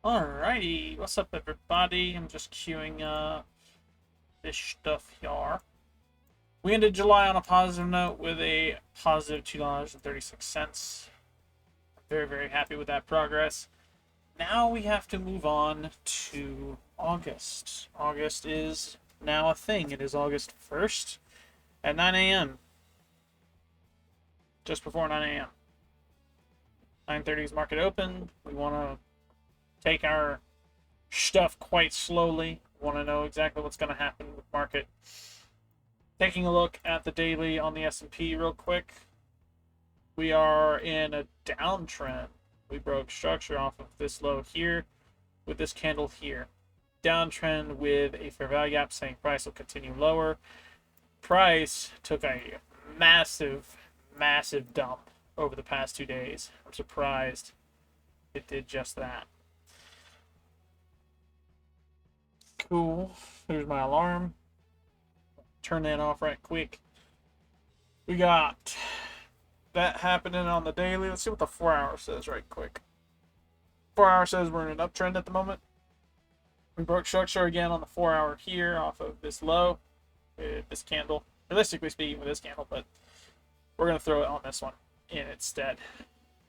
Alrighty, what's up everybody? I'm just queuing this stuff here. We ended July on a positive note with a positive $2.36. Very, very happy with that progress. Now we have to move on to August. August is now a thing. It is August 1st at 9 a.m. Just before 9 a.m. 9:30 is market open. We want to take our stuff quite slowly. Want to know exactly what's going to happen with market. Taking a look at the daily on the S&P real quick. We are in a downtrend. We broke structure off of this low here with this candle here. Downtrend with a fair value gap saying price will continue lower. Price took a massive, massive dump over the past 2 days. I'm surprised it did just that. Cool. There's my alarm. Turn that off right quick. We got that happening on the daily. Let's see what the 4-hour says right quick. 4-hour says we're in an uptrend at the moment. We broke structure again on the 4-hour here off of this low with this candle. Realistically speaking with this candle, but we're going to throw it on this one in instead.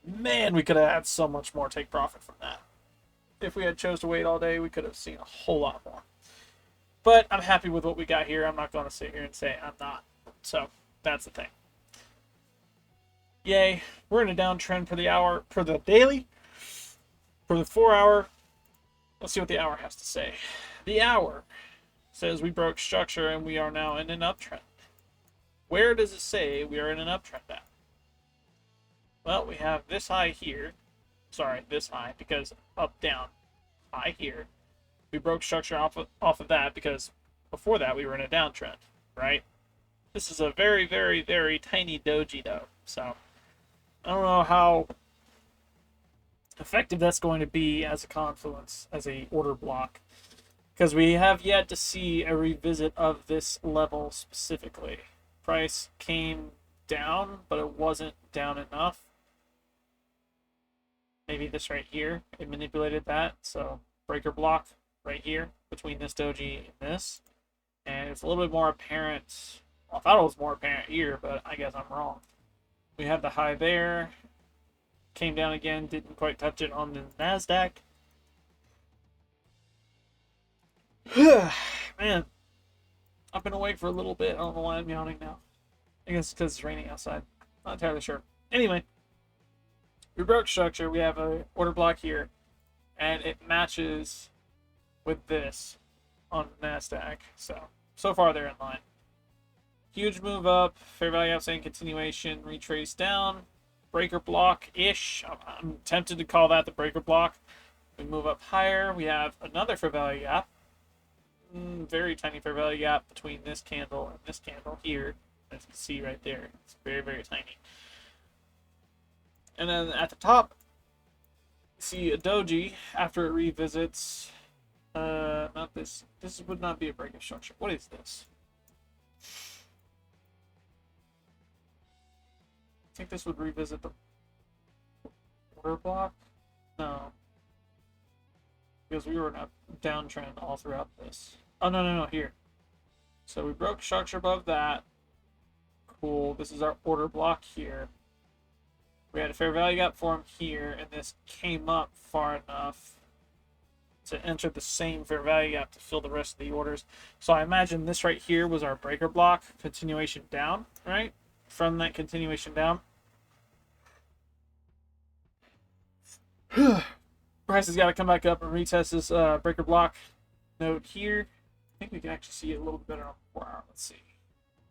Man, we could have had so much more take profit from that. If we had chose to wait all day, we could have seen a whole lot more. But I'm happy with what we got here. I'm not going to sit here and say I'm not. So that's the thing. Yay. We're in a downtrend for the hour, for the daily. For the 4-hour, let's see what the hour has to say. The hour says we broke structure and we are now in an uptrend. Where does it say we are in an uptrend at? Well, we have this high here. Sorry, this high, because up, down, high here. We broke structure off of that because before that we were in a downtrend, right? This is a very, very, very tiny doji though, so I don't know how effective that's going to be as a confluence, as a order block, because we have yet to see a revisit of this level specifically. Price came down, but it wasn't down enough. Maybe this right here, it manipulated that, so breaker block right here between this doji and this, and it's a little bit more apparent. Well, I thought it was more apparent here, but I guess I'm wrong. We have the high there, came down again, didn't quite touch it on the NASDAQ. Man, I've been awake for a little bit. I don't know why I'm yawning now. I guess it's because it's raining outside. Not entirely sure. Anyway, we broke structure. We have a order block here, and it matches with this on NASDAQ. So far they're in line. Huge move up. Fair value outstanding continuation. Retrace down. Breaker block-ish. I'm tempted to call that the breaker block. We move up higher. We have another fair value gap. Very tiny fair value gap between this candle and this candle here. As you can see right there. It's very, very tiny. And then at the top, you see a doji after it revisits. Not this. This would not be a breaking structure. What is this? I think this would revisit the order block. No, because we were in a downtrend all throughout this. Oh no, here. So we broke structure above that. Cool. This is our order block here. We had a fair value gap form here, and this came up far enough to enter the same fair value gap to fill the rest of the orders. So I imagine this right here was our breaker block continuation down, right? From that continuation down. Price has got to come back up and retest this breaker block node here. I think we can actually see it a little bit better on 4-hour. Let's see.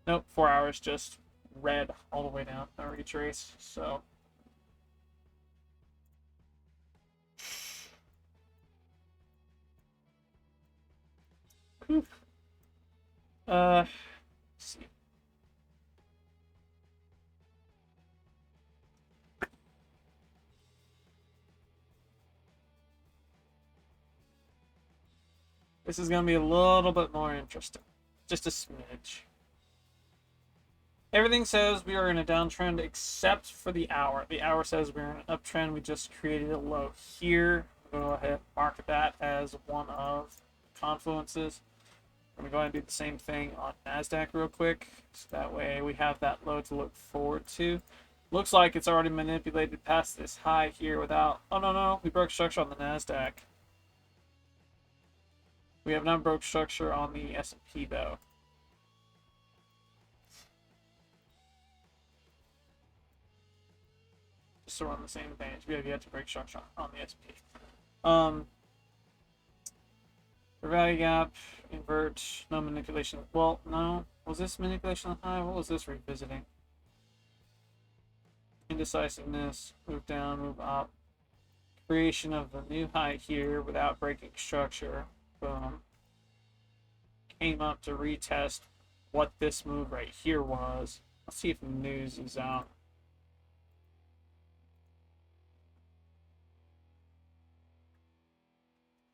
Nope, 4 hours just red all the way down. No retrace. So let's see. This is going to be a little bit more interesting. Just a smidge. Everything says we are in a downtrend except for the hour. The hour says we're in an uptrend. We just created a low here go ahead and mark that as one of the confluences. I'm going to go ahead and do the same thing on NASDAQ real quick. So that way we have that low to look forward to. Looks like it's already manipulated past this high here without... Oh, no. We broke structure on the NASDAQ. We have not broke structure on the S&P, though. Just so we're on the same page. We have yet to break structure on the S&P. For value gap, invert, no manipulation. Well, no. Was this manipulation high? What was this revisiting? Indecisiveness, move down, move up. Creation of the new high here without breaking structure. Boom. Came up to retest what this move right here was. Let's see if the news is out.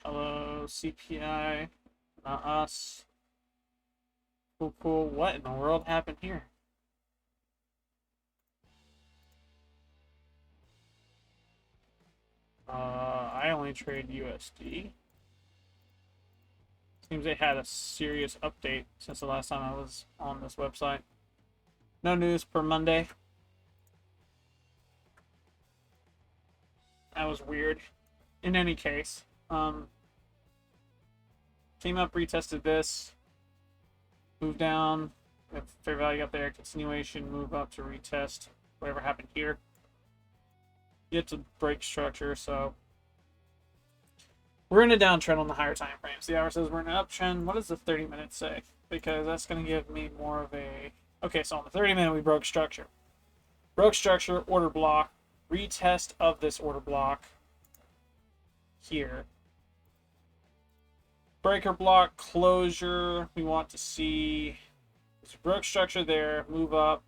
Hello, CPI. Not us. Cool. What in the world happened here? I only trade USD. Seems they had a serious update since the last time I was on this website. No news per Monday. That was weird. In any case, came up, retested this, move down, fair value up there, continuation, move up to retest whatever happened here. Yet to break structure, so we're in a downtrend on the higher time frames. The hour says we're in an uptrend. What does the 30-minute say? Because that's going to give me more of a... Okay, so on the 30-minute, we broke structure. Broke structure, order block, retest of this order block here. Breaker block, closure. We want to see... So broke structure there, move up.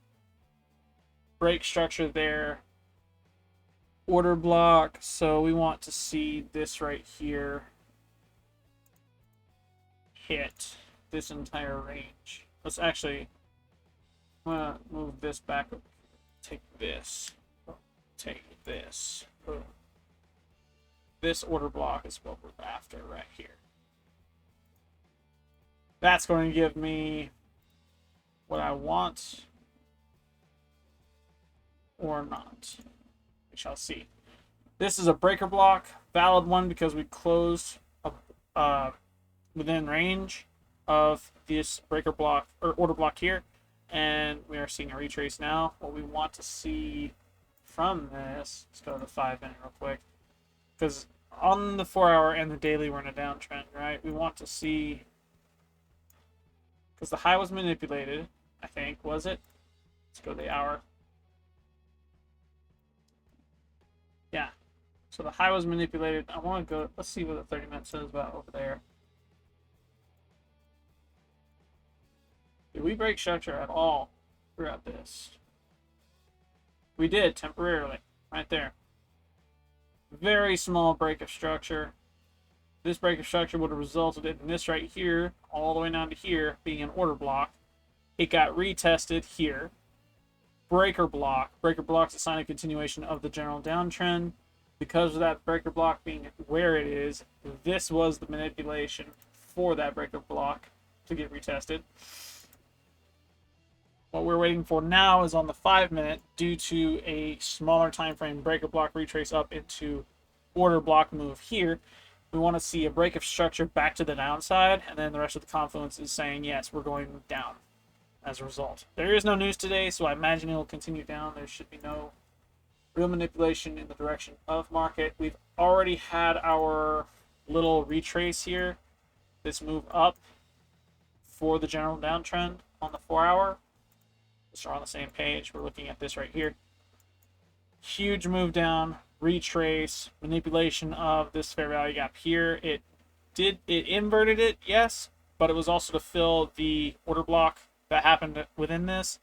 Break structure there. Order block, so we want to see this right here hit this entire range. Let's actually, I'm gonna move this back. Take this. Boom. This order block is what we're after right here. That's going to give me what I want or not. We shall see. This is a breaker block, valid one because we closed within range of this breaker block or order block here, and we are seeing a retrace now. What we want to see from this, let's go to the 5-minute real quick, because on the 4-hour and the daily we're in a downtrend, right? We want to see, because the high was manipulated, I think, was it? Let's go to the hour. Yeah. So the high was manipulated. I want to go, let's see what the 30-minute says about over there. Did we break structure at all throughout this? We did, temporarily. Right there. Very small break of structure. This break of structure would have resulted in this right here, all the way down to here, being an order block. It got retested here. Breaker block. Breaker block's a sign of continuation of the general downtrend. Because of that breaker block being where it is, this was the manipulation for that breaker block to get retested. What we're waiting for now is on the 5-minute, due to a smaller time frame breaker block retrace up into order block move here. We want to see a break of structure back to the downside, and then the rest of the confluence is saying, yes, we're going down as a result. There is no news today, so I imagine it'll continue down. There should be no real manipulation in the direction of market. We've already had our little retrace here, this move up for the general downtrend on the 4-hour. So we're on the same page. We're looking at this right here. Huge move down, retrace, manipulation of this fair value gap here. It inverted it, yes, but it was also to fill the order block that happened within this.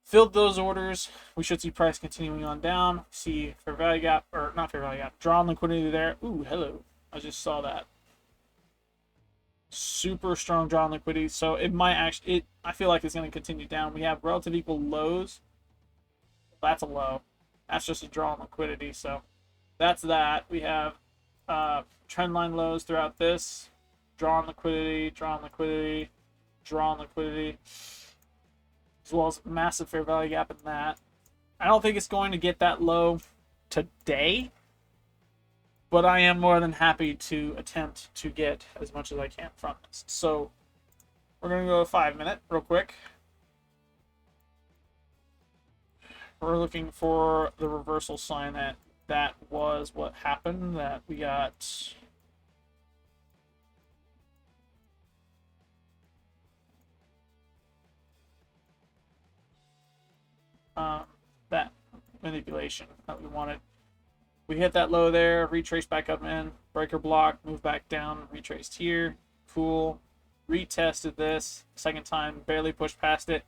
Filled those orders. We should see price continuing on down. See fair value gap, or not fair value gap, drawn liquidity there. Ooh, hello. I just saw that. Super strong drawn liquidity. So it might actually, I feel like it's going to continue down. We have relative equal lows. That's a low. That's just a drawn liquidity. So that's that. We have trend line lows throughout this, draw on liquidity, draw on liquidity, draw on liquidity, as well as massive fair value gap in that. I don't think it's going to get that low today, but I am more than happy to attempt to get as much as I can from this. So we're going to go 5 minute real quick. We're looking for the reversal sign that was what happened, that we got that manipulation that we wanted. We hit that low there, retrace back up in, breaker block, move back down, retraced here, cool, retested this, second time, barely pushed past it.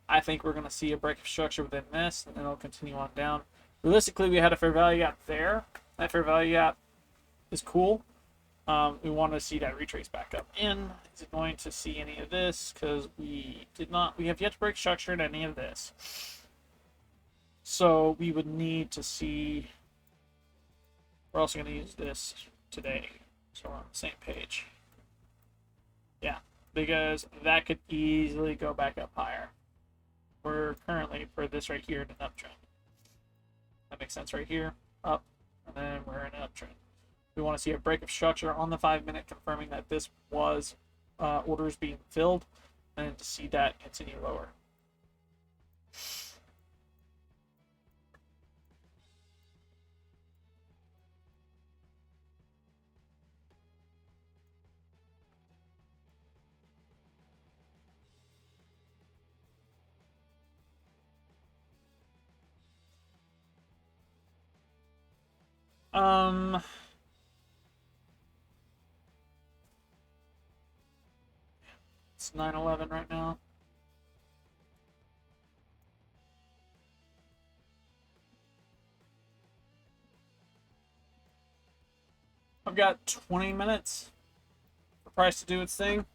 I think we're going to see a break of structure within this, and then it'll continue on down. Realistically, we had a fair value gap there. That fair value gap is cool. We want to see that retrace back up in. Is it going to see any of this? Because we have yet to break structure in any of this. So we would need to see. We're also going to use this today, so we're on the same page. Yeah, because that could easily go back up higher. We're currently, for this right here, in an uptrend. That makes sense right here, up, and then we're in an uptrend. We want to see a break of structure on the 5 minute, confirming that this was orders being filled, and to see that continue lower. It's 9/11 right now. I've got 20 minutes for price to do its thing,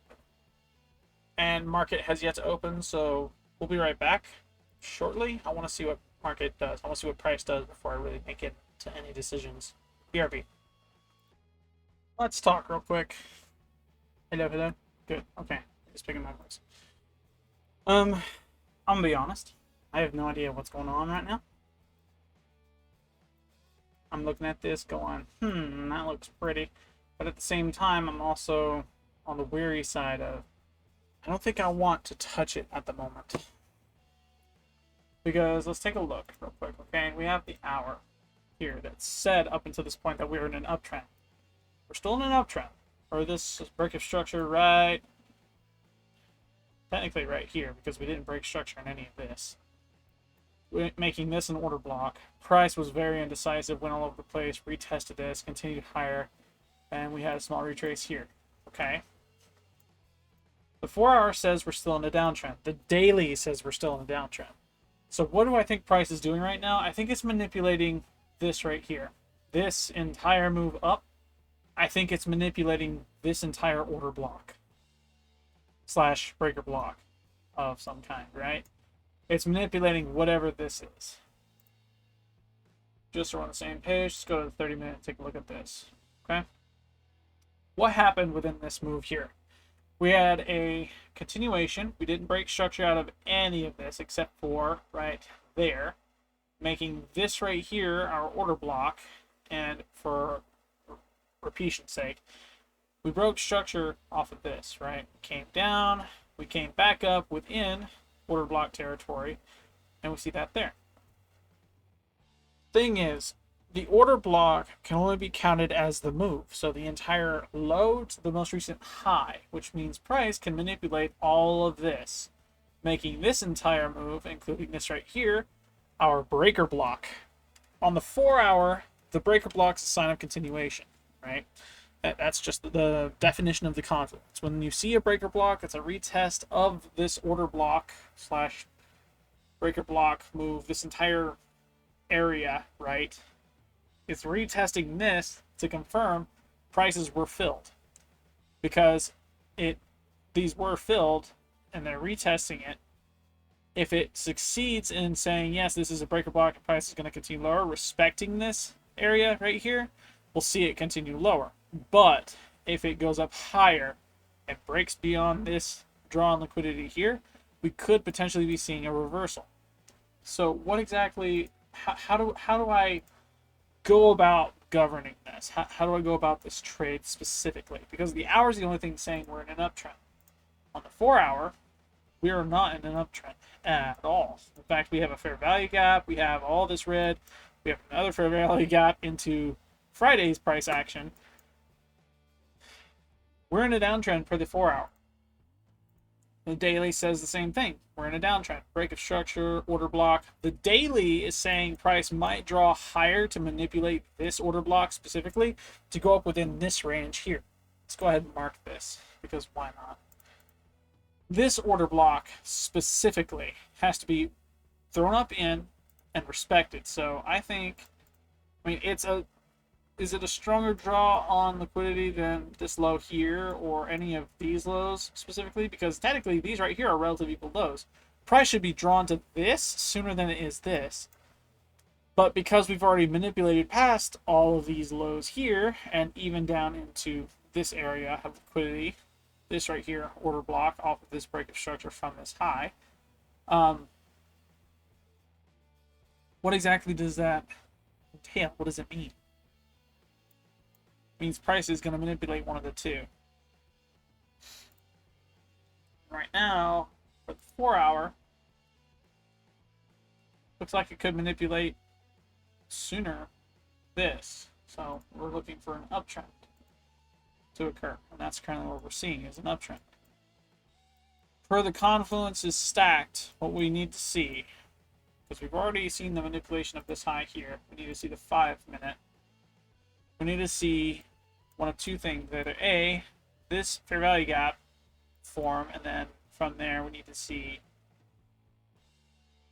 and market has yet to open, so we'll be right back shortly. I want to see what market does. I want to see what price does before I really make it to any decisions. BRB. Let's talk real quick. Hello, hello. Good. Okay. Just picking my voice. I'm gonna be honest. I have no idea what's going on right now. I'm looking at this going, that looks pretty. But at the same time, I'm also on the weary side of, I don't think I want to touch it at the moment. Because let's take a look real quick, okay? We have the hour here that said up until this point that we're in an uptrend. We're still in an uptrend. Or this break of structure right, technically right here, because we didn't break structure in any of this. We're making this an order block. Price was very indecisive, went all over the place, retested this, continued higher, and we had a small retrace here, okay? The 4 hour says we're still in a downtrend. The daily says we're still in a downtrend. So what do I think price is doing right now? I think it's manipulating this right here. This entire move up, I think it's manipulating this entire order block / breaker block of some kind, right? It's manipulating whatever this is. Just so we're on the same page, let's go to the 30 minute, take a look at this, okay? What happened within this move here? We had a continuation. We didn't break structure out of any of this except for right there, making this right here our order block. And for repetition's sake, we broke structure off of this, right? We came down, we came back up within order block territory, and we see that there. Thing is, the order block can only be counted as the move. So the entire low to the most recent high, which means price can manipulate all of this, making this entire move, including this right here, our breaker block. On the 4 hour, the breaker block is a sign of continuation, right? That's just the definition of the confluence. When you see a breaker block, it's a retest of this order block / breaker block move, this entire area, right? It's retesting this to confirm prices were filled, because these were filled and they're retesting it. If it succeeds in saying yes, this is a breaker block and price is going to continue lower, respecting this area right here, we'll see it continue lower. But if it goes up higher and breaks beyond this draw on liquidity here, we could potentially be seeing a reversal. So what exactly, how do I go about governing this? How do I go about this trade specifically? Because the hour is the only thing saying we're in an uptrend. On the 4 hour, we are not in an uptrend at all. In fact, we have a fair value gap. We have all this red. We have another fair value gap into Friday's price action. We're in a downtrend for the 4 hour. The daily says the same thing. We're in a downtrend. Break of structure, order block. The daily is saying price might draw higher to manipulate this order block specifically to go up within this range here. Let's go ahead and mark this because why not? This order block specifically has to be thrown up in and respected. So I mean, is it a stronger draw on liquidity than this low here or any of these lows specifically? Because technically these right here are relative equal lows. Price should be drawn to this sooner than it is this. But because we've already manipulated past all of these lows here and even down into this area of liquidity, this right here, order block off of this break of structure from this high, what exactly does that entail? What does it mean? Means price is going to manipulate one of the two. Right now, for the 4 hour, looks like it could manipulate sooner this. So we're looking for an uptrend to occur, and that's currently what we're seeing is an uptrend. For the confluences stacked, what we need to see, because we've already seen the manipulation of this high here, we need to see the 5 minute. We need to see one of two things. Either A, this fair value gap form, and then from there we need to see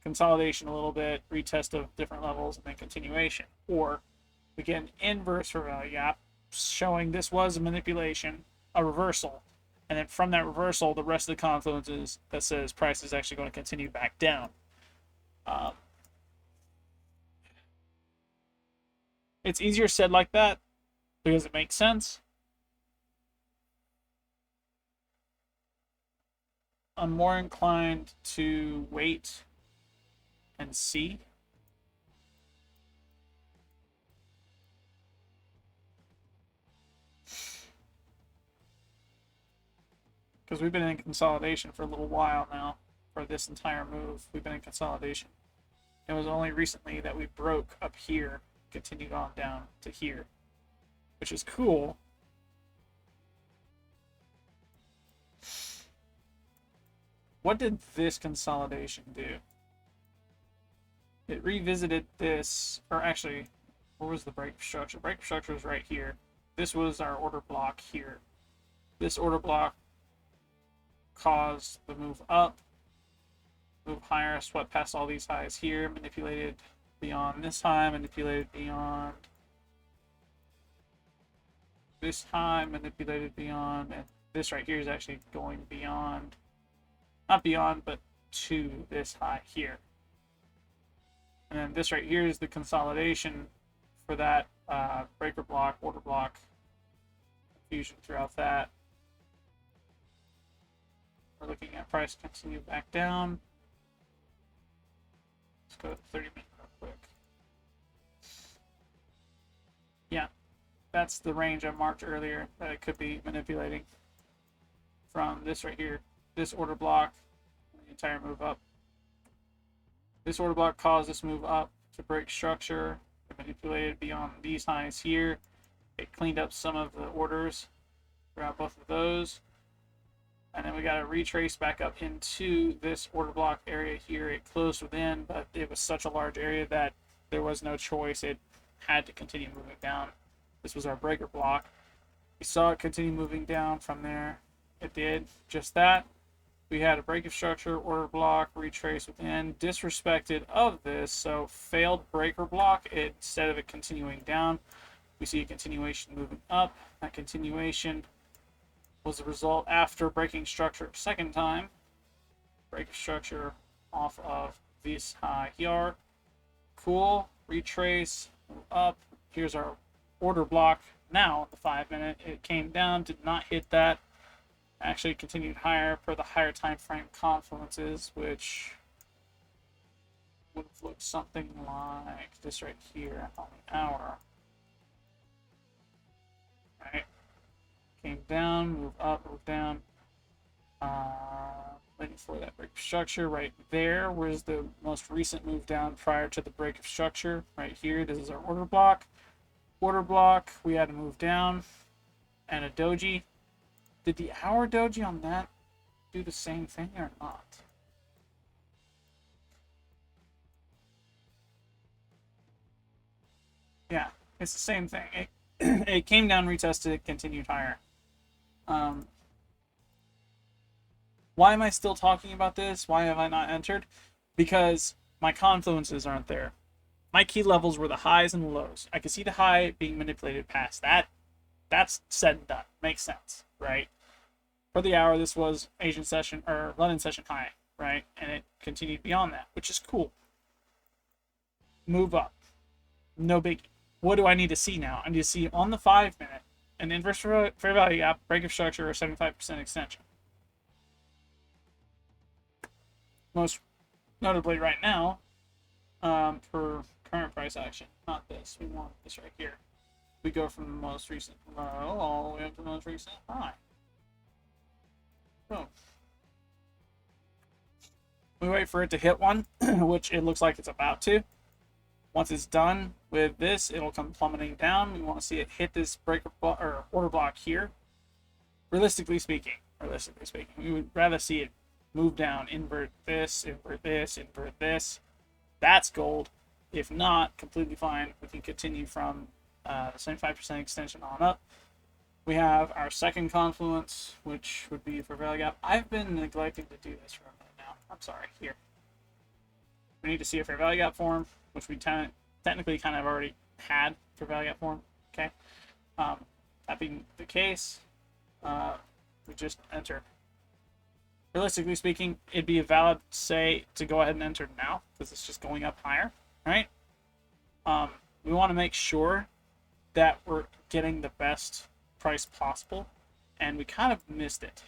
consolidation a little bit, retest of different levels, and then continuation. Or we get an inverse fair value gap showing this was a manipulation, a reversal, and then from that reversal, the rest of the confluences that says price is actually going to continue back down. It's easier said like that because it makes sense. I'm more inclined to wait and see. Because we've been in consolidation for a little while now. For this entire move, we've been in consolidation. It was only recently that we broke up here, continued on down to here, which is cool. What did this consolidation do? It revisited this, or actually, where was the break structure? Break structure is right here. This was our order block here. This order block caused the move up, move higher, swept past all these highs here, manipulated beyond this high, manipulated beyond this high, manipulated beyond, and this right here is actually going beyond, not beyond, but to this high here. And then this right here is the consolidation for that breaker block, order block, confusion throughout that. We're looking at price continue back down. Let's go to 30 minutes real quick. Yeah, that's the range I marked earlier that it could be manipulating from this right here, this order block, the entire move up. This order block caused this move up to break structure. It manipulated beyond these highs here. It cleaned up some of the orders, grab both of those. And then we got to retrace back up into this order block area here. It closed within, but it was such a large area that there was no choice. It had to continue moving down. This was our breaker block. We saw it continue moving down from there. It did just that. We had a break of structure, order block, retrace within, disrespected of this, so failed breaker block. Instead of it continuing down, we see a continuation moving up. That continuation was the result after breaking structure a second time. Break of structure off of this high here. Cool. Retrace, move up. Here's our order block now, the 5-minute. It came down, did not hit that. Actually continued higher per the higher time frame confluences, which would have looked something like this right here on the hour. Right? Came down, move up, move down. Waiting for that break of structure right there. Where's the most recent move down prior to the break of structure? Right here. This is our order block. Order block, we had to move down. And a doji. Did the hour doji on that do the same thing or not? Yeah, it's the same thing. It came down, retested, continued higher. Why am I still talking about this? Why have I not entered? Because my confluences aren't there. My key levels were the highs and the lows. I could see the high being manipulated past that. That's said and done. Makes sense, right? For the hour, this was Asian session or London session high, right? And it continued beyond that, which is cool. Move up. No biggie. What do I need to see now? I need to see on the 5-minute an inverse fair value gap, break of structure, or 75% extension. Most notably right now, for current price action, not this. We want this right here. We go from the most recent low all the way up to the most recent high. Boom. We wait for it to hit one, which it looks like it's about to. Once it's done with this, it'll come plummeting down. We want to see it hit this breaker or order block here. Realistically speaking, we would rather see it move down, invert this, invert this, invert this. That's gold. If not, completely fine. We can continue from the 75% extension on up. We have our second confluence, which would be for value gap. I've been neglecting to do this for a minute now. I'm sorry. Here. We need to see a fair value gap form, which we technically kind of already had for value gap form. Okay. That being the case, we just entered. Realistically speaking, it'd be a valid say to go ahead and enter now because it's just going up higher, right? We want to make sure that we're getting the best price possible, and we kind of missed it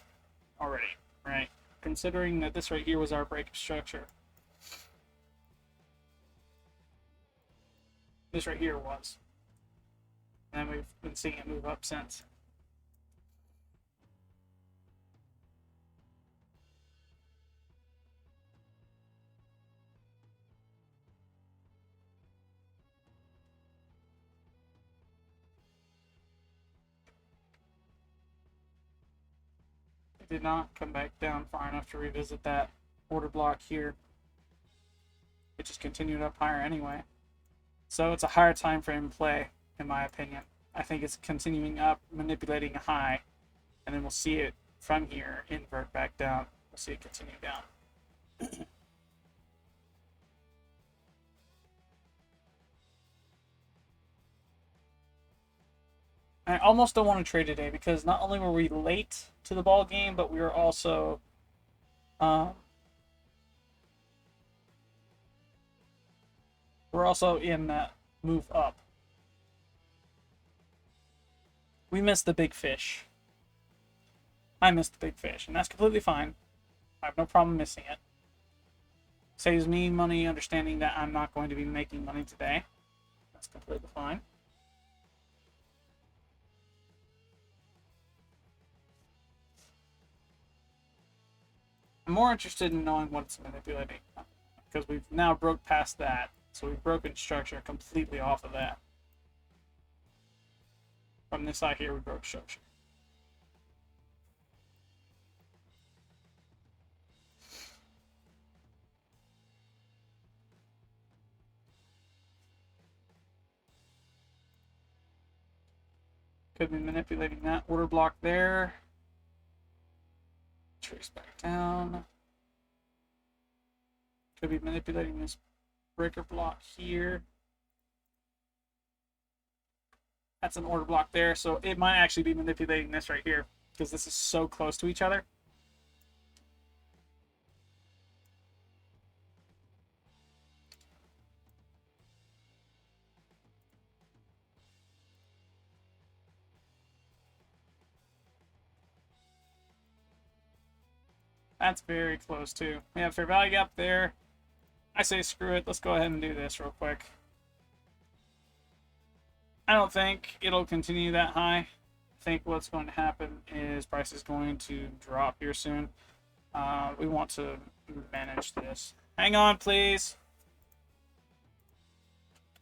already, right? Considering that this right here was our break of structure. This right here was. And we've been seeing it move up since. It did not come back down far enough to revisit that order block here. It just continued up higher anyway. So it's a higher time frame play, in my opinion. I think it's continuing up, manipulating a high, and then we'll see it from here invert back down. We'll see it continue down. I almost don't want to trade today because not only were we late to the ball game, but we were also in that move up. We missed the big fish. I missed the big fish, and that's completely fine. I have no problem missing it. Saves me money understanding that I'm not going to be making money today. That's completely fine. I'm more interested in knowing what it's manipulating because we've now broke past that. So we've broken structure completely off of that. From this side here, we broke structure. Could be manipulating that order block there. Trace back down. Could be manipulating this breaker block here. That's an order block there, so it might actually be manipulating this right here because this is so close to each other. That's very close too. We have fair value gap there. I say screw it. Let's go ahead and do this real quick. I don't think it'll continue that high. I think what's going to happen is price is going to drop here soon. We want to manage this. Hang on, please.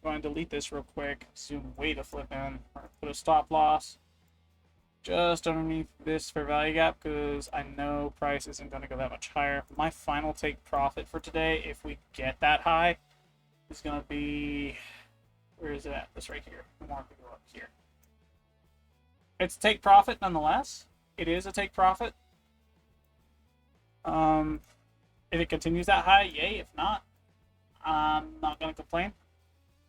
I'm going to delete this real quick. Zoom way to flip in. Put a stop loss just underneath this fair value gap because I know price isn't going to go that much higher. My final take profit for today, if we get that high, is going to be, where is it at? This right here. More go up here. It's take profit nonetheless. It is a take profit. If it continues that high, yay. If not, I'm not going to complain.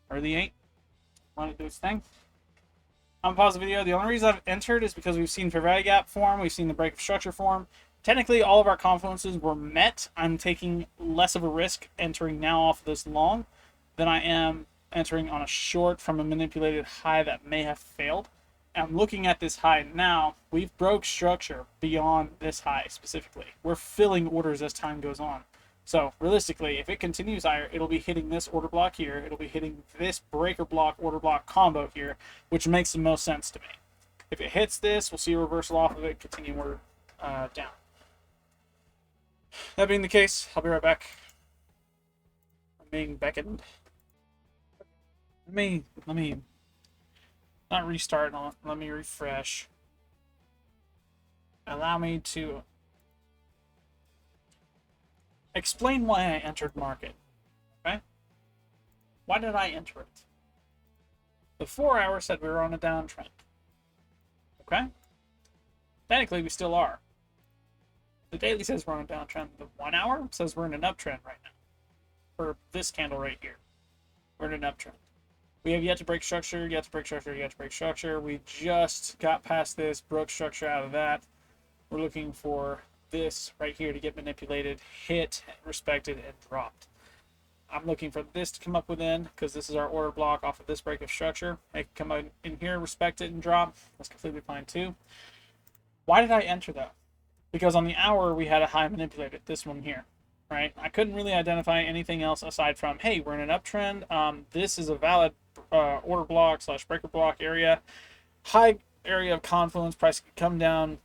Early 8. Let it do its thing. I'm pause the video. The only reason I've entered is because we've seen fair value gap form. We've seen the break of structure form. Technically, all of our confluences were met. I'm taking less of a risk entering now off this long than I am entering on a short from a manipulated high that may have failed. And I'm looking at this high now. We've broke structure beyond this high specifically. We're filling orders as time goes on. So realistically, if it continues higher, it'll be hitting this order block here. It'll be hitting this breaker block, order block combo here, which makes the most sense to me. If it hits this, we'll see a reversal off of it, continue order down. That being the case, I'll be right back. I'm being beckoned. Let me not restart, let me refresh. Allow me to explain why I entered market. Okay? Why did I enter it? The 4 hour said we were on a downtrend. Okay? Technically, we still are. The daily says we're on a downtrend. The 1 hour says we're in an uptrend right now. For this candle right here. We're in an uptrend. We have yet to break structure, yet to break structure, yet to break structure. We just got past this, broke structure out of that. We're looking for this right here to get manipulated, hit, respected, and dropped. I'm looking for this to come up within because this is our order block off of this break of structure. It can come in here, respect it, and drop. That's completely fine too. Why did I enter though? Because on the hour we had a high manipulated, this one here, right? I couldn't really identify anything else aside from, hey, we're in an uptrend. This is a valid order block / breaker block area. High area of confluence, price could come down,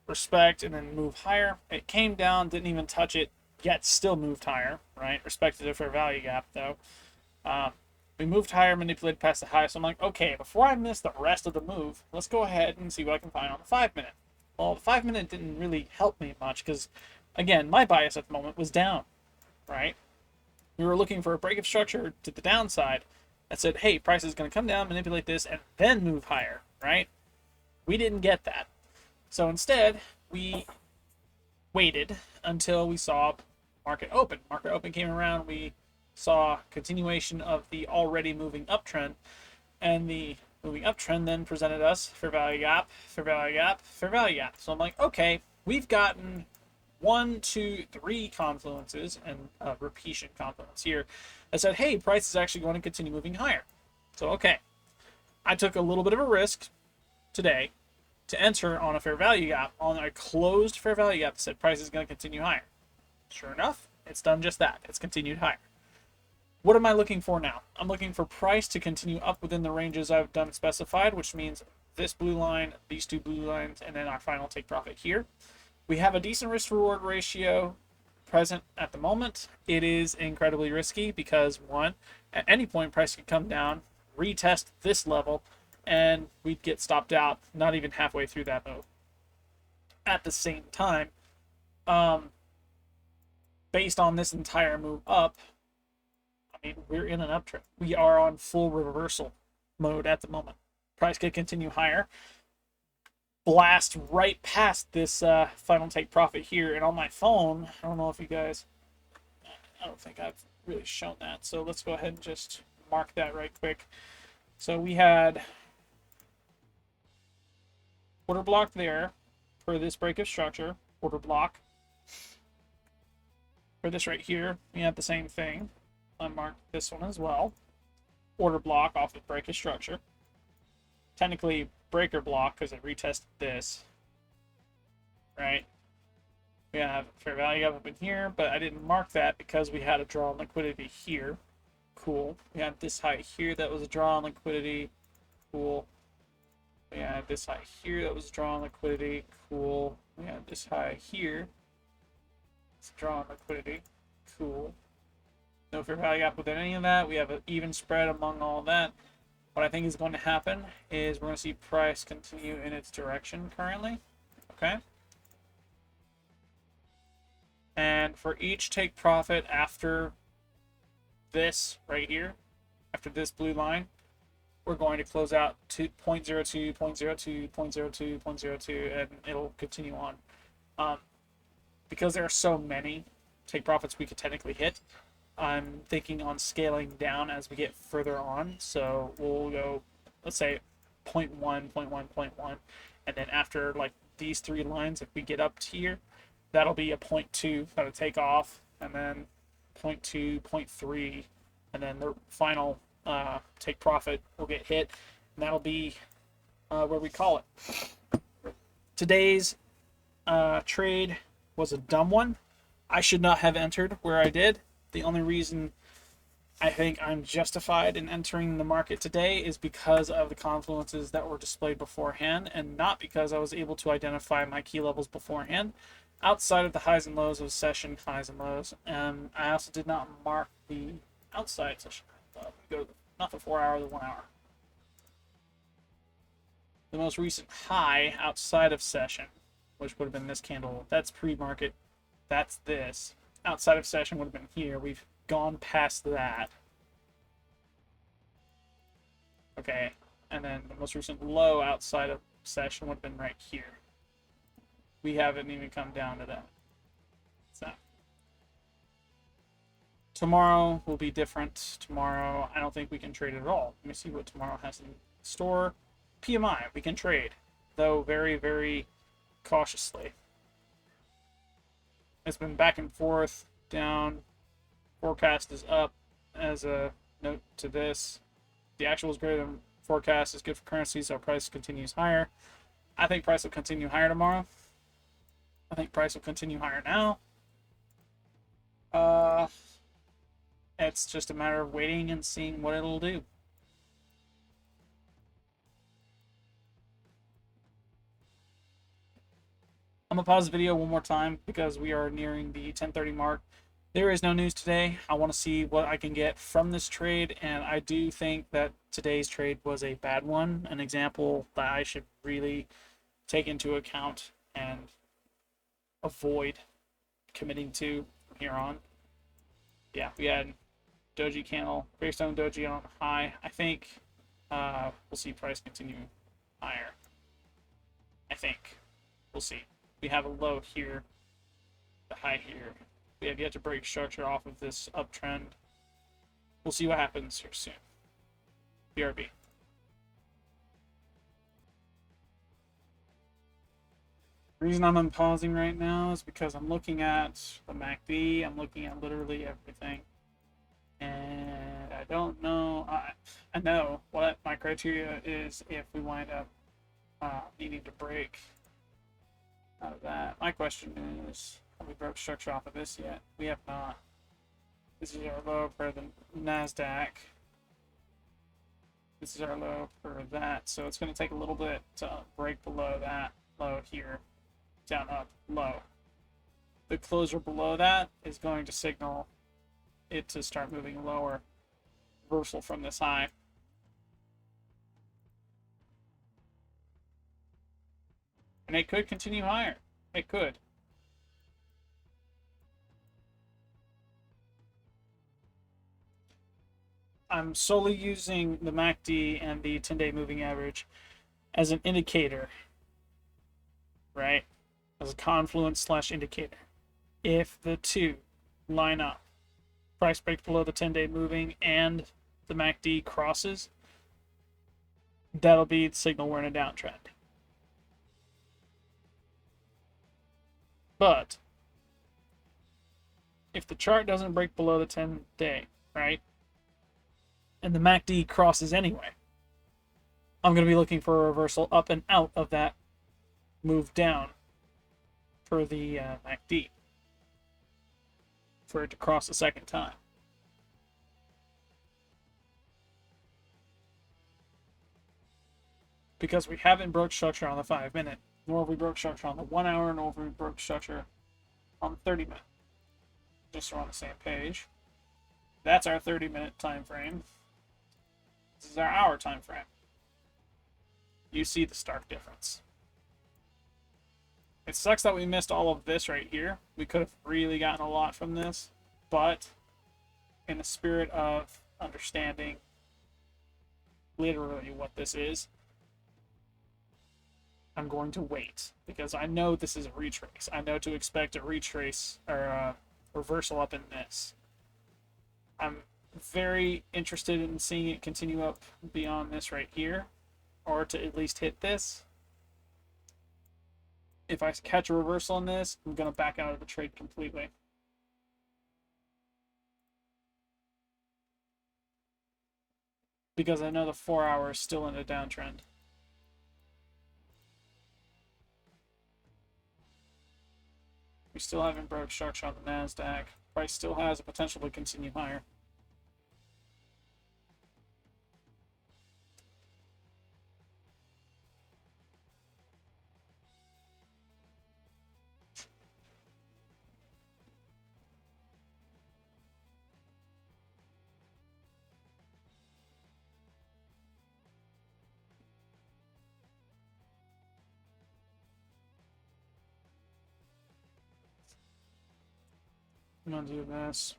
respect, and then move higher. It came down, didn't even touch it, yet still moved higher, right? Respected a fair value gap though. We moved higher, manipulated past the high, so I'm like, okay, before I miss the rest of the move, let's go ahead and see what I can find on the 5 minute. Well, the 5 minute didn't really help me much because, again, my bias at the moment was down, right? We were looking for a break of structure to the downside that said, hey, price is going to come down, manipulate this, and then move higher, right? We didn't get that. So instead, we waited until we saw market open. Market open came around, we saw continuation of the already moving uptrend, and the moving uptrend then presented us fair value gap, fair value gap, fair value gap. So I'm like, okay, we've gotten 1, 2, 3 confluences and a repetition confluence here that said, hey, price is actually going to continue moving higher. So, okay, I took a little bit of a risk today to enter on a fair value gap, on a closed fair value gap that said price is going to continue higher. Sure enough, it's done just that. It's continued higher. What am I looking for now? I'm looking for price to continue up within the ranges I've done specified, which means this blue line, these 2 blue lines, and then our final take profit here. We have a decent risk-reward ratio present at the moment. It is incredibly risky because, one, at any point price could come down, retest this level, and we'd get stopped out not even halfway through that move. At the same time, based on this entire move up, I mean, we're in an uptrend. We are on full reversal mode at the moment. Price could continue higher, blast right past this final take profit here. And on my phone, I don't know if you guys, I don't think I've really shown that. So let's go ahead and just mark that right quick. So we had order block there for this break of structure, order block. For this right here, we have the same thing. I marked this one as well. Order block off of break of structure. Technically breaker block because it retested this. Right? We have fair value up in here, but I didn't mark that because we had a draw on liquidity here. Cool. We had this high here that was a draw on liquidity. Cool. We had this high here that was a draw on liquidity. Cool. We had this high here. It's a draw on liquidity. Cool. No fair value gap within any of that. We have an even spread among all that. What I think is going to happen is we're going to see price continue in its direction currently. Okay. And for each take profit after this right here, after this blue line, we're going to close out to 0.02, 0.02, 0.02, 0.02, and it'll continue on. Because there are so many take profits we could technically hit, I'm thinking on scaling down as we get further on. So we'll go, let's say 0.1, 0.1, 0.1, and then after like these three lines, if we get up to here, that'll be a 0.2 that'll take off, and then 0.2, 0.3, and then the final take profit will get hit, and that'll be where we call it. Today's trade was a dumb one. I should not have entered where I did. The only reason I think I'm justified in entering the market today is because of the confluences that were displayed beforehand, and not because I was able to identify my key levels beforehand outside of the highs and lows of session highs and lows. I also did not mark the outside session. We go to not the 4 hour, the 1 hour. The most recent high outside of session, which would have been this candle, that's pre-market. That's this. Outside of session would have been here. We've gone past that. Okay, and then the most recent low outside of session would have been right here. We haven't even come down to that. So tomorrow will be different. Tomorrow, I don't think we can trade at all. Let me see what tomorrow has in store. PMI, we can trade, though very, very cautiously. It's been back and forth, down. Forecast is up as a note to this. The actual is greater than forecast is good for currency, so price continues higher. I think price will continue higher tomorrow. I think price will continue higher now. It's just a matter of waiting and seeing what it'll do. I'm gonna pause the video one more time because we are nearing the 10:30 mark. There is no news today. I want to see what I can get from this trade, and I do think that today's trade was a bad one, an example that I should really take into account and avoid committing to from here on. Yeah, we had doji candle, gravestone doji on high. I think we'll see price continue higher. I think we'll see. We have a low here, the high here. We have yet to break structure off of this uptrend. We'll see what happens here soon. BRB. The reason I'm unpausing right now is because I'm looking at the MACD. I'm looking at literally everything. And I don't know. I know what my criteria is if we wind up needing to break out of that. My question is, have we broke structure off of this yet? We have not. This is our low per the NASDAQ. This is our low per that. So it's going to take a little bit to break below that low here. Down, up, low. The closure below that is going to signal it to start moving lower. Reversal from this high. And it could continue higher. It could. I'm solely using the MACD and the 10-day moving average as an indicator, right? As a confluence / indicator. If the two line up, price breaks below the 10-day moving and the MACD crosses, that'll be the signal we're in a downtrend. But if the chart doesn't break below the 10-day, right, and the MACD crosses anyway, I'm going to be looking for a reversal up and out of that move down per the MACD for it to cross a second time. Because we haven't broke structure on the 5-minute, nor have we broke structure on the 1 hour, nor have we broke structure on the 30-minute. Just so we're on the same page. That's our 30-minute time frame. This is our hour time frame. You see the stark difference. It sucks that we missed all of this right here. We could have really gotten a lot from this, but in the spirit of understanding literally what this is, I'm going to wait, because I know this is a retrace. I know to expect a retrace or a reversal up in this. I'm very interested in seeing it continue up beyond this right here, or to at least hit this. If I catch a reversal on this, I'm going to back out of the trade completely. Because I know the 4 hour is still in a downtrend. We still haven't broke structure on the NASDAQ. Price still has a potential to continue higher. I'm gonna do this.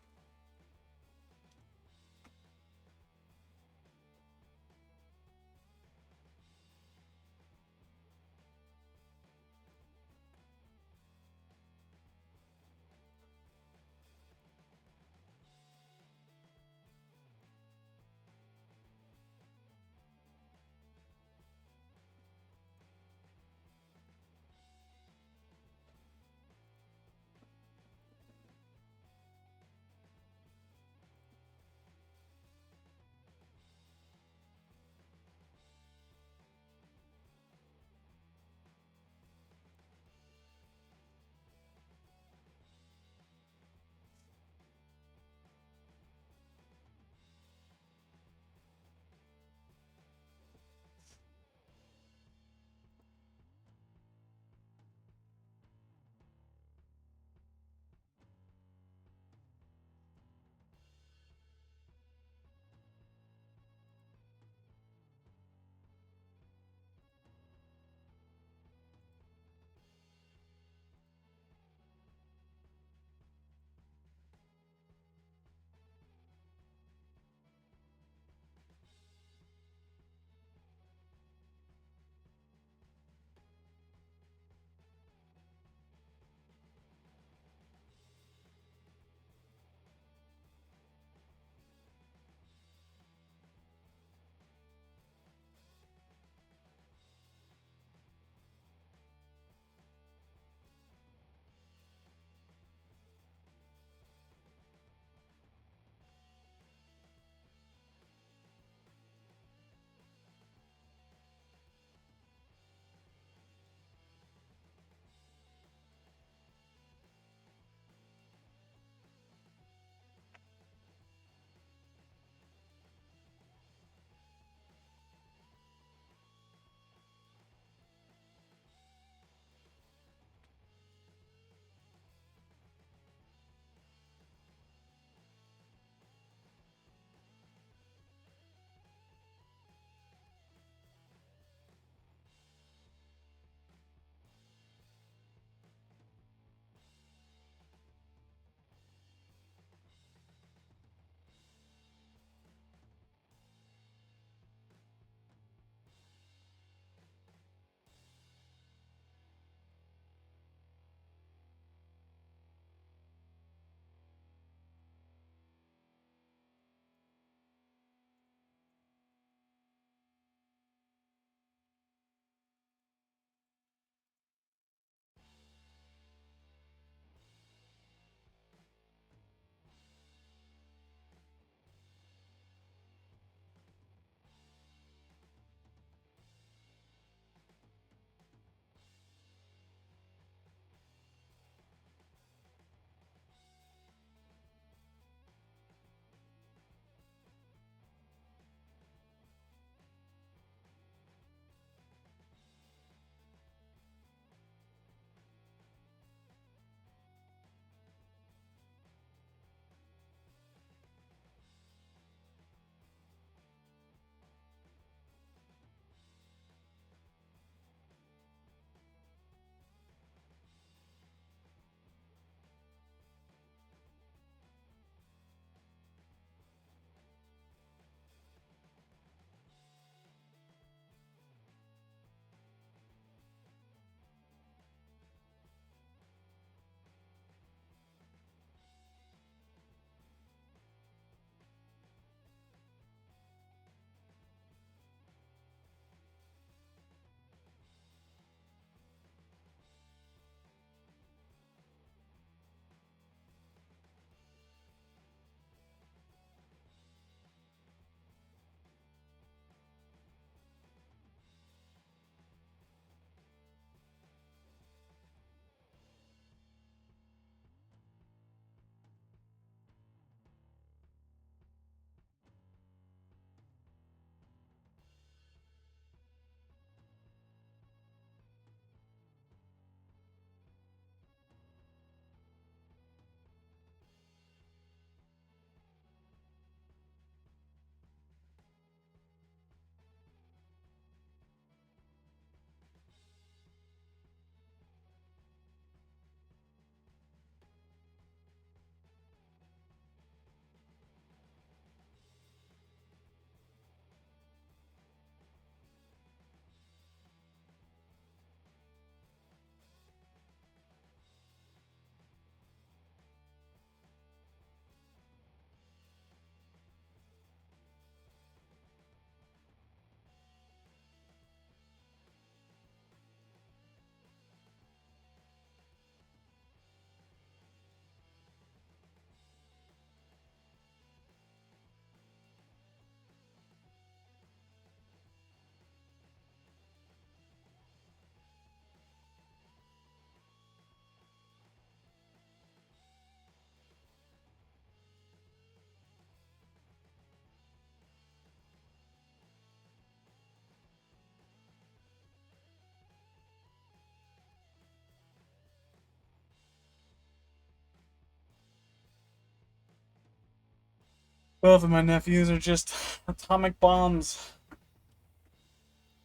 Both of my nephews are just atomic bombs.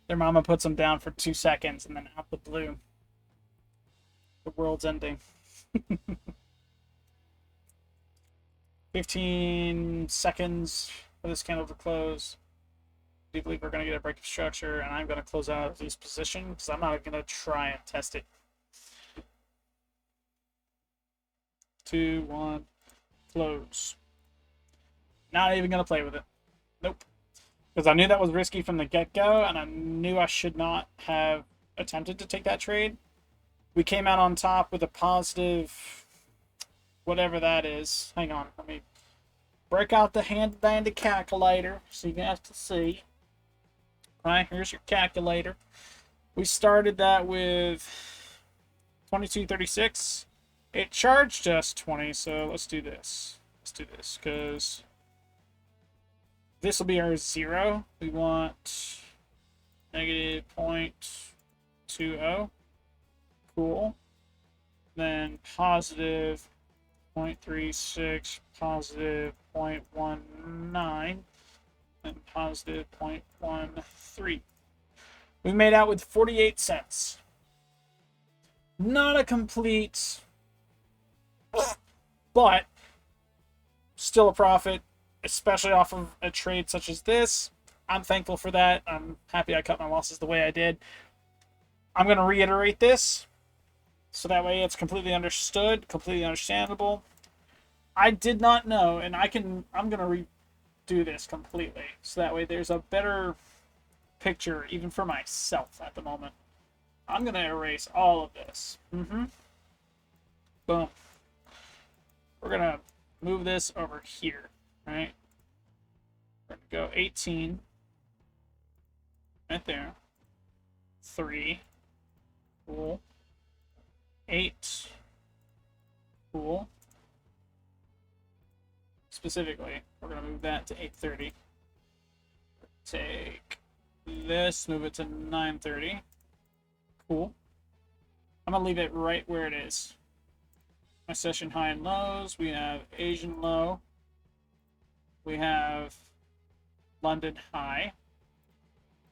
Their mama puts them down for 2 seconds and then out the blue. The world's ending. 15 seconds for this candle to close. I do believe we're going to get a break of structure, and I'm going to close out of this position because I'm not going to try and test it. 2, 1, close. Not even going to play with it. Nope. Because I knew that was risky from the get-go, and I knew I should not have attempted to take that trade. We came out on top with a positive, whatever that is. Hang on, let me break out the handy-dandy calculator so you guys can see. All right, here's your calculator. We started that with 2236. It charged us 20, so let's do this. Let's do this, because this will be our 0. We want negative 0.20. Cool. Then positive 0.36, positive 0.19, and positive 0.13. We made out with 48 cents. Not a complete, but still a profit, especially off of a trade such as this. I'm thankful for that. I'm happy I cut my losses the way I did. I'm going to reiterate this so that way it's completely understood, completely understandable. I did not know, and I'm going to redo this completely so that way there's a better picture even for myself at the moment. I'm going to erase all of this. Boom. We're going to move this over here, right? We're going to go 18 right there. 3. Cool. 8. Cool. Specifically, we're going to move that to 830. Take this, move it to 930. Cool. I'm going to leave it right where it is. My session high and lows. We have Asian low. We have London high.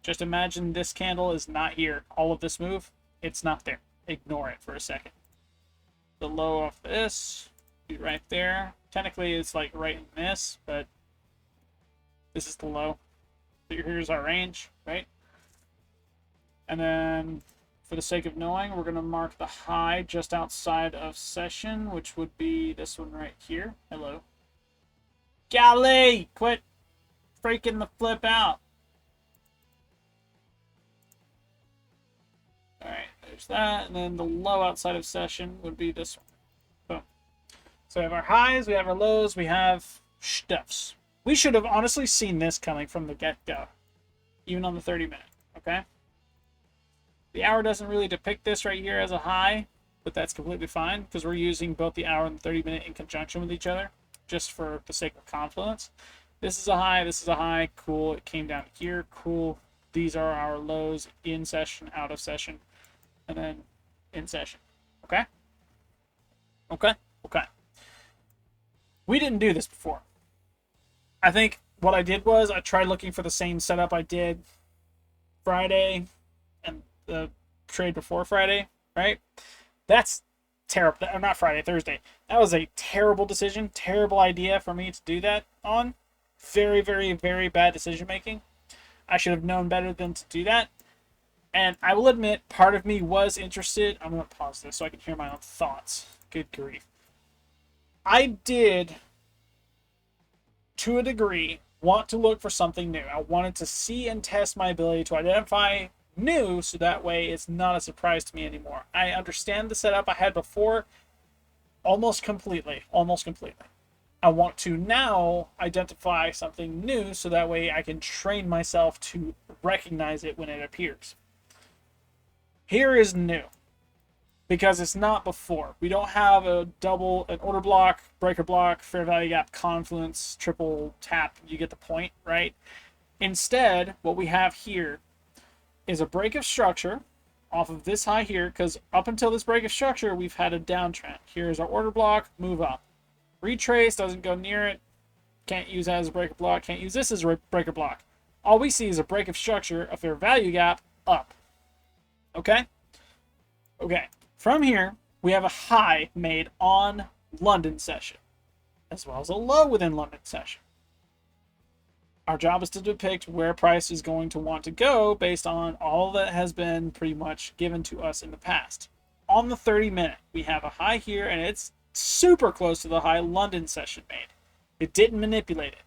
Just imagine this candle is not here. All of this move, it's not there. Ignore it for a second. The low of this, be right there. Technically, it's like right in this, but this is the low. So here's our range, right? And then, for the sake of knowing, we're going to mark the high just outside of session, which would be this one right here. Hello. Golly! Quit freaking the flip out. Alright, there's that. And then the low outside of session would be this one. Boom. So we have our highs, we have our lows, we have stuffs. We should have honestly seen this coming from the get-go. Even on the 30-minute, okay? The hour doesn't really depict this right here as a high, but that's completely fine because we're using both the hour and the 30-minute in conjunction with each other, just for the sake of confluence. This is a high, this is a high, cool. It came down here, cool. These are our lows in session, out of session, and then in session, okay? Okay? Okay. We didn't do this before. I think what I did was I tried looking for the same setup I did Friday and the trade before Friday, right? That's terrible. Or not Friday, Thursday. That was a terrible decision, terrible idea for me to do that on. Very, very, very bad decision making. I should have known better than to do that. And I will admit, part of me was interested. I'm going to pause this so I can hear my own thoughts. Good grief. I did, to a degree, want to look for something new. I wanted to see and test my ability to identify new, so that way it's not a surprise to me anymore. I understand the setup I had before almost completely. I want to now identify something new, so that way I can train myself to recognize it when it appears. Here is new, because it's not before. We don't have an order block, breaker block, fair value gap, confluence, triple tap. You get the point, right? Instead, what we have here is a break of structure off of this high here, because up until this break of structure, we've had a downtrend. Here's our order block, move up. Retrace, doesn't go near it. can't use that as a breaker block, can't use this as a breaker block. All we see is a break of structure, a fair value gap, up. Okay? Okay. From here, we have a high made on London session, as well as a low within London session. Our job is to depict where price is going to want to go based on all that has been pretty much given to us in the past. On the 30-minute, we have a high here, and it's super close to the high London session made. It didn't manipulate it.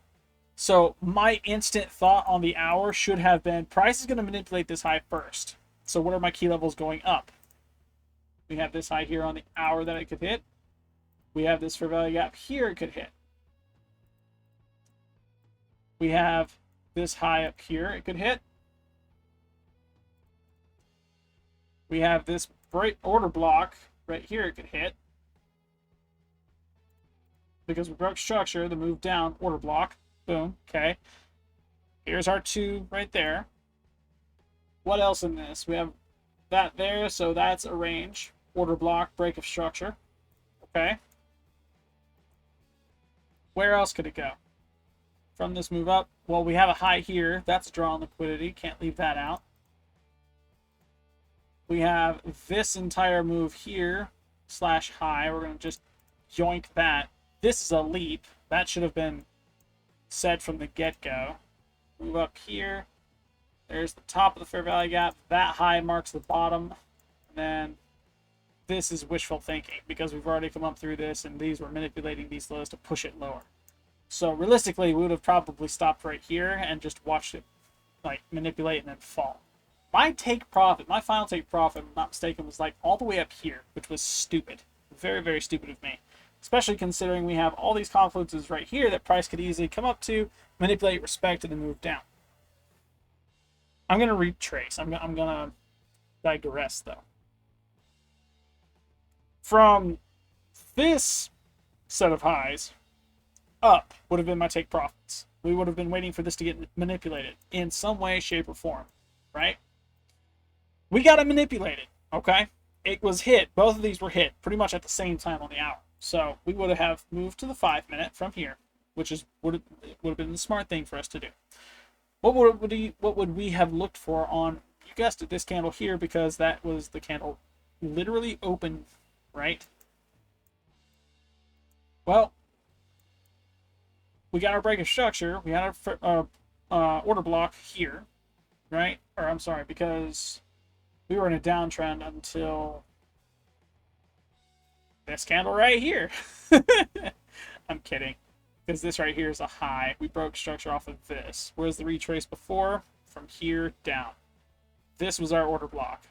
So my instant thought on the hour should have been, price is going to manipulate this high first. So what are my key levels going up? We have this high here on the hour that it could hit. We have this fair value gap here it could hit. We have this high up here it could hit. We have this break order block right here it could hit. Because we broke structure, the move down, order block. Boom. Okay. Here's our 2 right there. What else in this? We have that there, so that's a range. Order block, break of structure. Okay. Where else could it go? From this move up, well, we have a high here. That's a draw on liquidity. Can't leave that out. We have this entire move here, slash high. We're going to just yoink that. This is a leap. That should have been said from the get-go. Move up here. There's the top of the fair value gap. That high marks the bottom. And then this is wishful thinking because we've already come up through this and these were manipulating these lows to push it lower. So realistically, we would have probably stopped right here and just watched it like manipulate and then fall. My take profit, my final take profit, if I'm not mistaken, was like all the way up here, which was stupid. Very, very stupid of me. Especially considering we have all these confluences right here that price could easily come up to, manipulate, respect, and then move down. I'm going to retrace. I'm going to digress, though. From this set of highs, up would have been my take profits. We would have been waiting for this to get manipulated in some way, shape, or form, right? We got it manipulated, okay? It was hit. Both of these were hit pretty much at the same time on the hour. So we would have moved to the 5-minute from here, which is would have been the smart thing for us to do. What would we have looked for on, you guessed it, this candle here, because that was the candle literally open, right? Well, we got our break of structure. We had our order block here, right? Or I'm sorry, because we were in a downtrend until this candle right here. I'm kidding. Because this right here is a high. We broke structure off of this. Whereas the retrace before, from here down. This was our order block.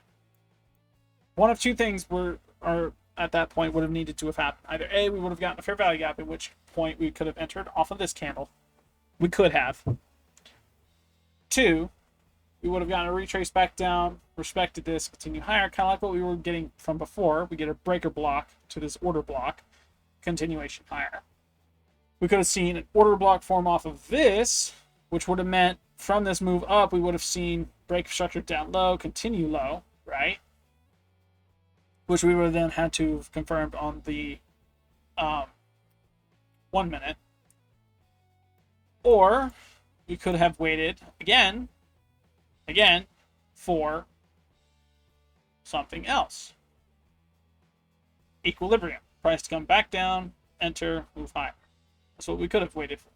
One of two things are at that point would have needed to have happened. Either A, we would have gotten a fair value gap, at which point we could have entered off of this candle. We could have. 2, we would have gotten a retrace back down, respected this, continue higher, kind of like what we were getting from before. We get a breaker block to this order block, continuation higher. We could have seen an order block form off of this, which would have meant from this move up, we would have seen break structure down low, continue low, right? Which we would have then had to have confirmed on the 1 minute. Or we could have waited again, for something else. Equilibrium. Price to come back down, enter, move higher. That's what we could have waited for.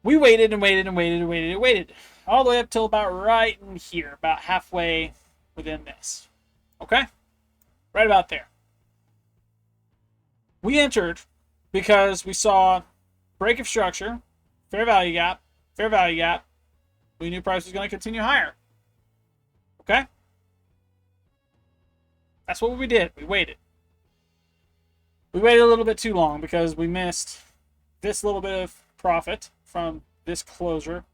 We waited and waited and waited and waited and waited. All the way up till about right in here. About halfway within this. Okay? Right about there. We entered because we saw break of structure, fair value gap, fair value gap. We knew price was going to continue higher. Okay? That's what we did. We waited. We waited a little bit too long because we missed this little bit of profit from this closure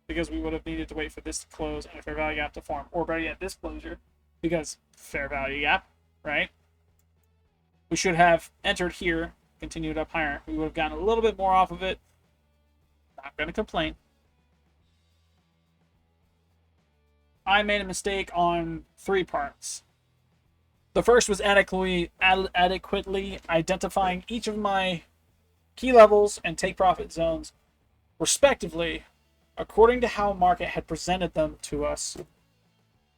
because we would have needed to wait for this to close and a fair value gap to form. Or better yet, this closure because fair value gap, right? We should have entered here, continued up higher. We would have gotten a little bit more off of it. Not going to complain. I made a mistake on 3 parts. The first was adequately identifying each of my key levels and take profit zones, respectively, according to how market had presented them to us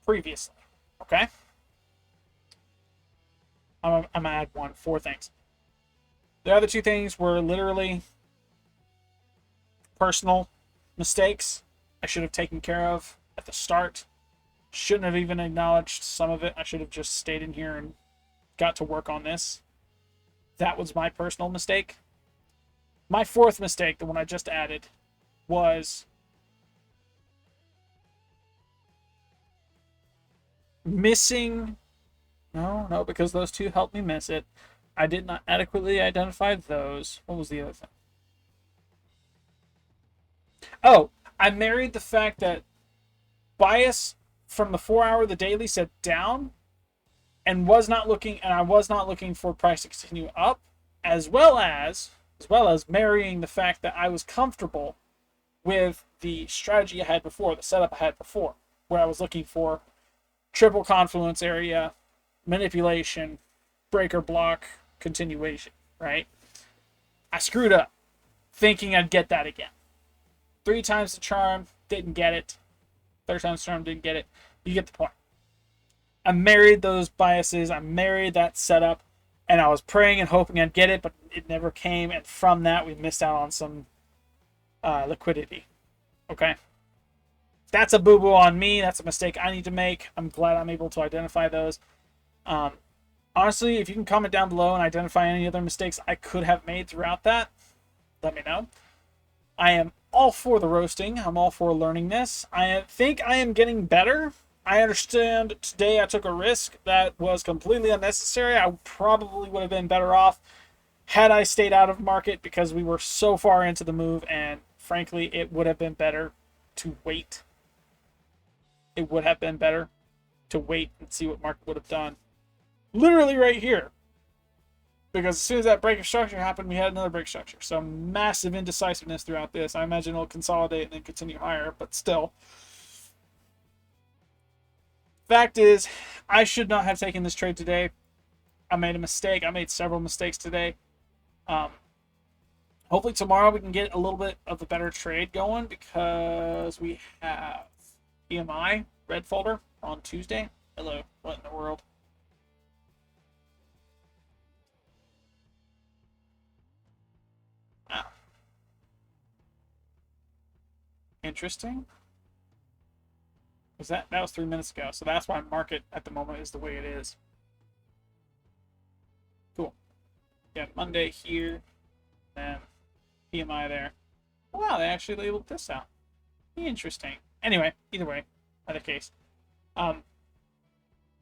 previously. Okay? I'm going to add 4 things. The other 2 things were literally personal mistakes I should have taken care of at the start. Shouldn't have even acknowledged some of it. I should have just stayed in here and got to work on this. That was my personal mistake. My 4th mistake, the one I just added, was missing... No, because those 2 helped me miss it. I did not adequately identify those. What was the other thing? Oh, I married the fact that bias from the 4-hour, the daily, said down, and I was not looking for price to continue up, as well as marrying the fact that I was comfortable with the strategy I had before, the setup I had before, where I was looking for triple confluence area, manipulation, breaker block, continuation, right? I screwed up thinking I'd get that again. 3 times the charm, didn't get it. 3rd time's charm, didn't get it. You get the point. I married those biases. I married that setup, and I was praying and hoping I'd get it, but it never came, and from that, we missed out on some liquidity. Okay? That's a boo-boo on me. That's a mistake I need to make. I'm glad I'm able to identify those. Honestly, if you can comment down below and identify any other mistakes I could have made throughout that, let me know. I am all for the roasting. I'm all for learning this. I think I am getting better. I understand today I took a risk that was completely unnecessary. I probably would have been better off had I stayed out of market because we were so far into the move, and frankly, it would have been better to wait. It would have been better to wait and see what market would have done. Literally right here. Because as soon as that break of structure happened, we had another break structure. So massive indecisiveness throughout this. I imagine it'll consolidate and then continue higher, but still. Fact is, I should not have taken this trade today. I made a mistake. I made several mistakes today. Hopefully tomorrow we can get a little bit of a better trade going because we have EMI red folder on Tuesday. Hello, what in the world? Wow. Interesting. Was that was 3 minutes ago, so that's why market at the moment is the way it is. Cool. Yeah, Monday here, and PMI there. Wow, they actually labeled this out. Interesting. Anyway, either way, either case.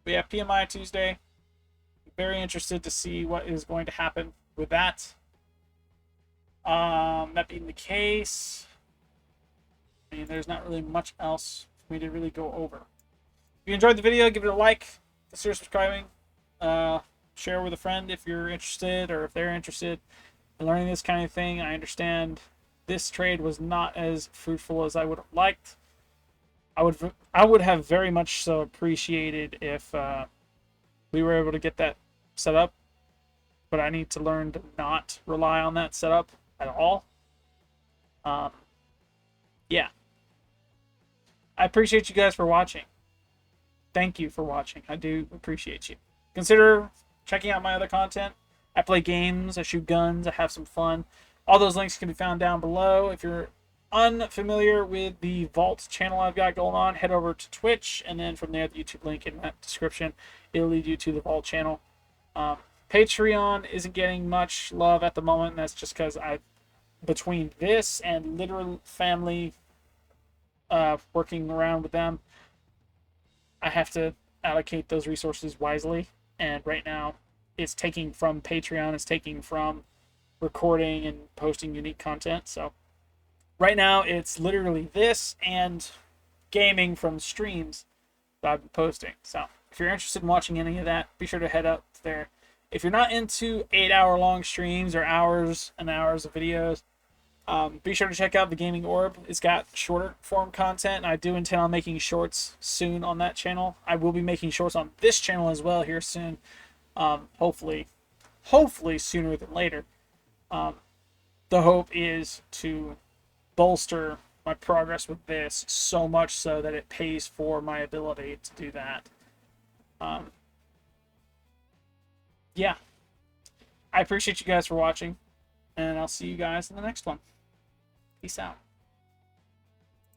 We have PMI Tuesday. Very interested to see what is going to happen with that. That being the case, I mean, there's not really much else for me to really go over. If you enjoyed the video, give it a like, consider subscribing, share with a friend if you're interested or if they're interested in learning this kind of thing. I understand this trade was not as fruitful as I would have liked. I would have very much so appreciated if we were able to get that set up, but I need to learn to not rely on that setup at all. Yeah. I appreciate you guys for watching. Thank you for watching. I do appreciate you. Consider checking out my other content. I play games, I shoot guns, I have some fun. All those links can be found down below. If you're unfamiliar with the Vault channel I've got going on, head over to Twitch, and then from there, the YouTube link in that description, it'll lead you to the Vault channel. Patreon isn't getting much love at the moment, and that's just because between this and literal family working around with them, I have to allocate those resources wisely, and right now it's taking from Patreon, it's taking from recording and posting unique content. So right now it's literally this and gaming from streams that I've been posting. So if you're interested in watching any of that, be sure to head up there. If you're not into 8-hour long streams or hours and hours of videos, be sure to check out the Gaming Orb. It's got shorter form content, and I do intend on making shorts soon on that channel. I will be making shorts on this channel as well here soon. Hopefully sooner than later. the hope is to bolster my progress with this so much so that it pays for my ability to do that. Yeah. I appreciate you guys for watching, and I'll see you guys in the next one. Peace out.